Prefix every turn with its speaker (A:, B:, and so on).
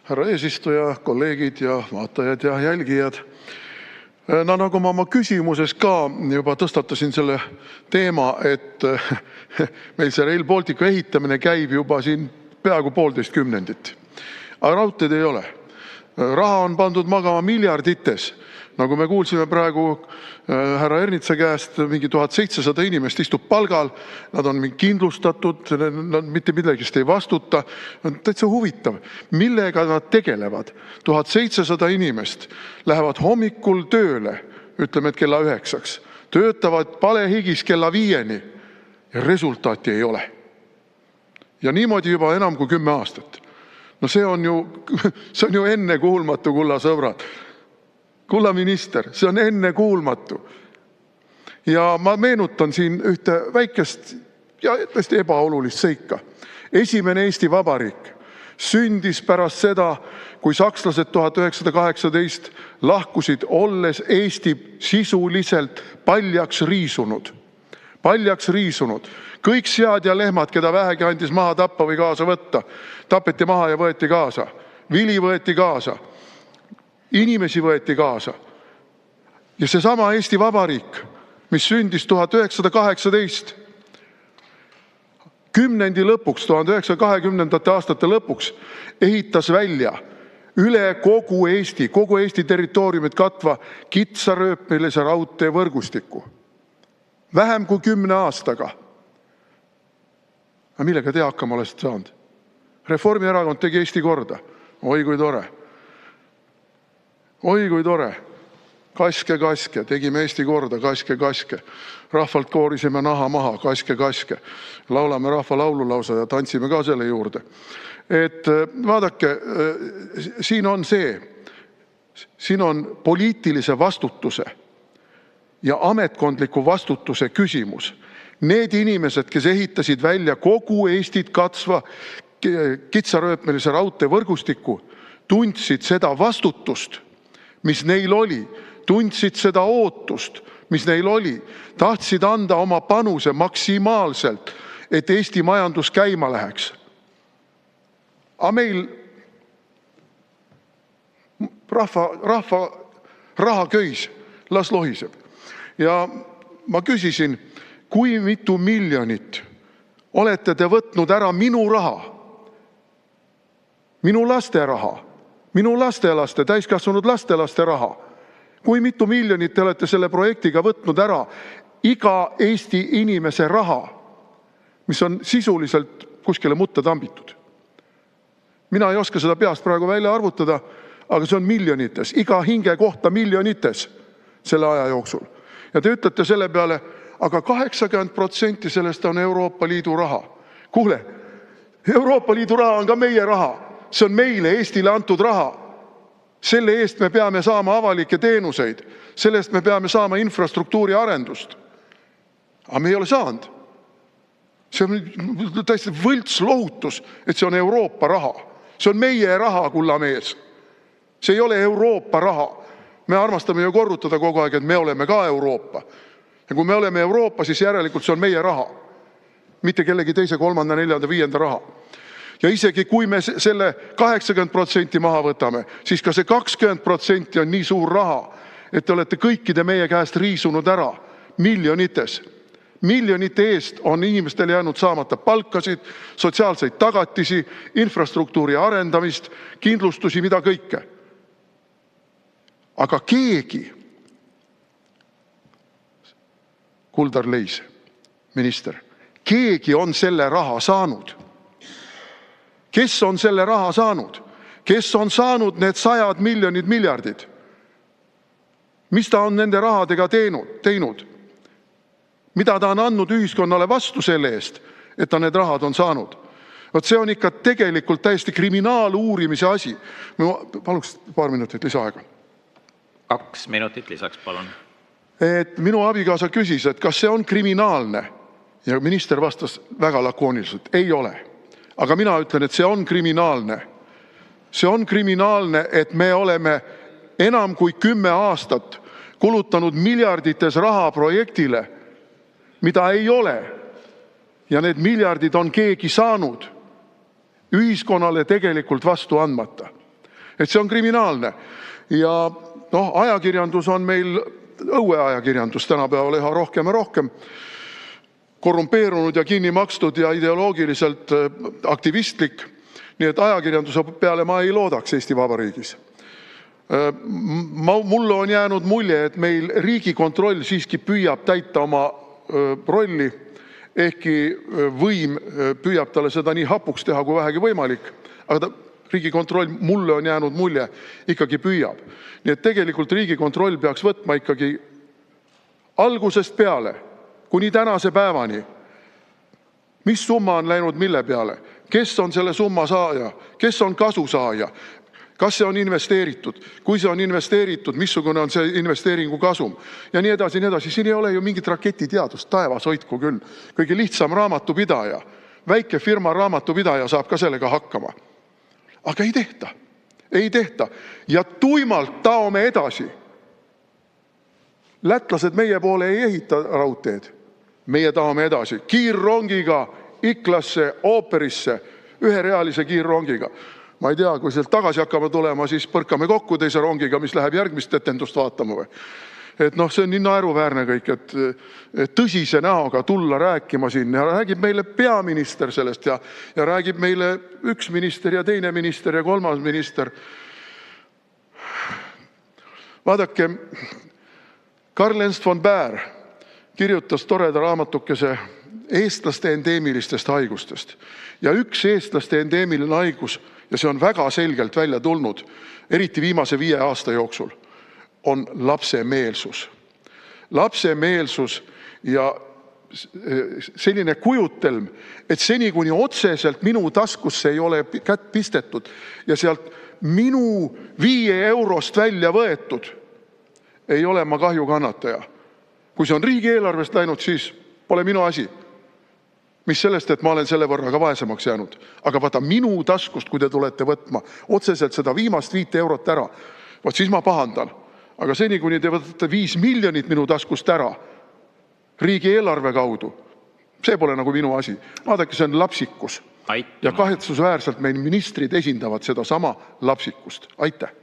A: härra eesistuja, kolleegid ja vaatajad ja jälgijad! No nagu ma oma küsimuses ka juba tõstatasin selle teema, et meil see Rail Balticu ehitamine käib juba siin peaaegu 1,5 kümnendit. Aga raudteed ei ole. Raha on pandud magama miljardites. Nagu me kuulsime praegu härra Ernitsa käest, mingi 1700 inimest istub palgal, nad on kindlustatud, nad mitte millegist ei vastuta. Täitsa huvitav, millega nad tegelevad. 1700 inimest lähevad hommikul tööle, ütleme, et kella 9-ks, töötavad palehigis kella 5-ni ja resultaati ei ole. Ja niimoodi juba enam kui 10 aastat. No see on ju ennekuulmatu, kulla sõbrad. Kulla minister, see on ennekuulmatu. Ja ma meenutan siin ühte väikest ja tõesti ebaolulist seika. Esimene Eesti Vabariik sündis pärast seda, kui sakslased 1918 lahkusid, olles Eesti sisuliselt paljaks riisunud. Paljaks riisunud. Kõik sead ja lehmad, keda vähegi andis maha tappa või kaasa võtta, tapeti maha ja võeti kaasa. Vili võeti kaasa. Inimesi võeti kaasa. Ja seesama Eesti Vabariik, mis sündis 1918, kümnendi lõpuks, 1920. aastate lõpuks, ehitas välja üle kogu Eesti territooriumit katva kitsarööpmelise raudtee võrgustiku. Vähem kui 10 aastaga. Aga millega te hakkama olete saanud? Reformierakond tegi Eesti korda. Oi kui tore. Oi kui tore. Kaske, tegime Eesti korda, kaske. Rahvalt koorisime naha maha, kaske. Laulame rahva laulu lausa ja tantsime ka selle juurde. Et vaadake, siin on poliitilise vastutuse ja ametkondliku vastutuse küsimus. Need inimesed, kes ehitasid välja kogu Eestit katsva kitsarööpmelise raudtee võrgustiku, tundsid seda vastutust, mis neil oli, tundsid seda ootust, mis neil oli, tahtsid anda oma panuse maksimaalselt, et Eesti majandus käima läheks. Aga meil rahva raha köis, las lohiseb. Ja ma küsisin, kui mitu miljonit olete te võtnud ära minu raha, minu laste raha, minu lastelaste, täiskasvanud lastelaste raha. Kui mitu miljonit te olete selle projektiga võtnud ära iga Eesti inimese raha, mis on sisuliselt kuskile mutta tambitud. Mina ei oska seda peast praegu välja arvutada, aga see on miljonites, iga hinge kohta miljonites selle aja jooksul. Ja te ütlete selle peale, aga 80% sellest on Euroopa Liidu raha. Kuule, Euroopa Liidu raha on ka meie raha. See on meile, Eestile antud raha. Selle eest me peame saama avalikke teenuseid. Selle eest me peame saama infrastruktuuri arendust. Aga me ei ole saanud. See on täiesti võltslohutus, et see on Euroopa raha. See on meie raha, kullamees. See ei ole Euroopa raha. Me armastame ju korrutada kogu aeg, et me oleme ka Euroopa. Ja kui me oleme Euroopa, siis järelikult see on meie raha. Mitte kellegi teise, 3., 4., 5. raha. Ja isegi kui me selle 80% maha võtame, siis ka see 20% on nii suur raha, et te olete kõikide meie käest riisunud ära miljonites. Miljonite eest on inimestele jäänud saamata palkasid, sotsiaalseid tagatisi, infrastruktuuri arendamist, kindlustusi, mida kõike. Aga keegi, Kuldar Leis, minister, keegi on selle raha saanud. Kes on selle raha saanud? Kes on saanud need 100 miljonid miljardid? Mis ta on nende rahadega teinud? Mida ta on andnud ühiskonnale vastu selle eest, et ta need rahad on saanud? Vot see on ikka tegelikult täiesti kriminaaluurimise asi. Paluks paar minutit lisaaega.
B: 2 minutit lisaks, palun.
A: Et minu abikaasa küsis, et kas see on kriminaalne? Ja minister vastas väga lakooniliselt, ei ole. Aga mina ütlen, et see on kriminaalne. See on kriminaalne, et me oleme enam kui 10 aastat kulutanud miljardites raha projektile, mida ei ole. Ja need miljardid on keegi saanud. ühiskonnale tegelikult vastu andmata. Et see on kriminaalne. Ja ajakirjandus on meil õueajakirjandus tänapäeval üha rohkem ja rohkem korrumpeerunud ja kinni makstud ja ideoloogiliselt aktivistlik. Nii et ajakirjanduse peale ma ei loodaks Eesti Vabariigis. Mulle on jäänud mulje, et meil Riigikontroll siiski püüab täita oma rolli, ehkki võim püüab talle seda nii hapuks teha, kui vähegi võimalik. Aga Riigikontroll, mulle on jäänud mulje, ikkagi püüab. Nii et tegelikult Riigikontroll peaks võtma ikkagi algusest peale, kuni tänase päevani, mis summa on läinud mille peale, kes on selle summa saaja, kes on kasu saaja, kas see on investeeritud, kui see on investeeritud, missugune on see investeeringu kasum ja nii edasi, nii edasi. Siin ei ole ju mingit raketiteadust, taevas hoidku küll. Kõige lihtsam raamatupidaja, väike firma raamatupidaja saab ka sellega hakkama. Aga ei tehta. Ei tehta. Ja tuimalt taome edasi. Lätlased meie poole ei ehita raudteed. Meie tahame edasi. Kiirrongiga Iklasse, ooperisse, üherealise kiirrongiga. Ma ei tea, kui sealt tagasi hakkame tulema, siis põrkame kokku teise rongiga, mis läheb järgmist etendust vaatama või. Et see on nii naeruväärne kõik, et tõsise näoga tulla rääkima siin ja räägib meile peaminister sellest ja räägib meile üks minister ja teine minister ja kolmas minister. Vaadake, Karl Ernst von Baer kirjutas toreda raamatukese eestlaste endeemilistest haigustest. Ja üks eestlaste endeemiline haigus, ja see on väga selgelt välja tulnud, eriti viimase 5 aasta jooksul, on lapsemeelsus. Lapsemeelsus ja selline kujutelm, et seni kuni otseselt minu taskusse ei ole kätt pistetud ja sealt minu 5 eurost välja võetud, ei ole ma kahju kannataja. Kui see on riigieelarvest läinud, siis pole minu asi. Mis sellest, et ma olen selle võrra ka vaesemaks jäänud. Aga vaata minu taskust, kui te tulete võtma otseselt seda viimast 5 eurot ära, vaat siis ma pahandan. Aga seni, kuni te võtate 5 miljonit minu taskust ära riigieelarve kaudu, see pole nagu minu asi. Vaadake, see on lapsikus. Ja kahetsusväärselt meil ministrid esindavad seda sama lapsikust. Aitäh!